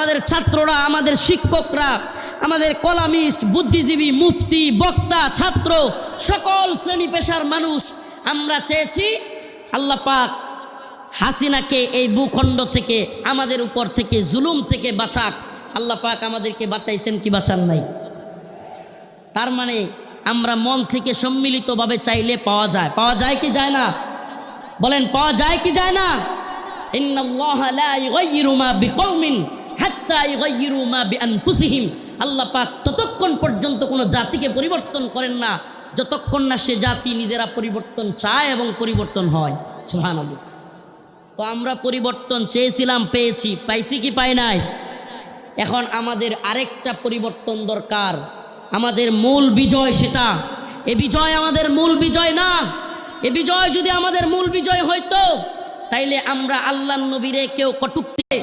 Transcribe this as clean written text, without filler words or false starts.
আমাদের ছাত্ররা, আমাদের শিক্ষকরা, আমাদের কলামিস্ট, বুদ্ধিজীবী, মুফতি, বক্তা, ছাত্র, সকল শ্রেণী পেশার মানুষ আমরা চেয়েছি আল্লাহ পাক হাসিনাকে এই ভূখণ্ড থেকে, আমাদের উপর থেকে, জুলুম থেকে বাঁচাক। আল্লাহ পাক আমাদেরকে বাঁচাইছেন কি বাঁচান নাই? তার মানে আমরা মন থেকে সম্মিলিতভাবে চাইলে পাওয়া যায়। পাওয়া যায় কি যায় না? বলেন, পাওয়া যায় কি যায় না? ইন্নাল্লাহা লা ইউগাইয়িরু মা বিকওমিন হাত্তা ইউগাইয়িরু মা বিআনফুসিহিম। আল্লাহ পাক ততক্ষণ পর্যন্ত কোনো জাতিকে পরিবর্তন করেন না যতক্ষণ না সে জাতি নিজেরা পরিবর্তন চায় এবং পরিবর্তন হয়। সুবহানাল্লাহ। তো আমরা পরিবর্তন চেয়েছিলাম, পেয়েছি। পাইছি কি পাই নাই? এখন আমাদের আরেকটা পরিবর্তন দরকার। আমাদের মূল বিজয় সেটা। এ বিজয় আমাদের মূল বিজয় না। এ বিজয় যদি আমাদের মূল বিজয় হইতো তাইলে আমরা আল্লাহর নবীরে কেউ কটূক্তি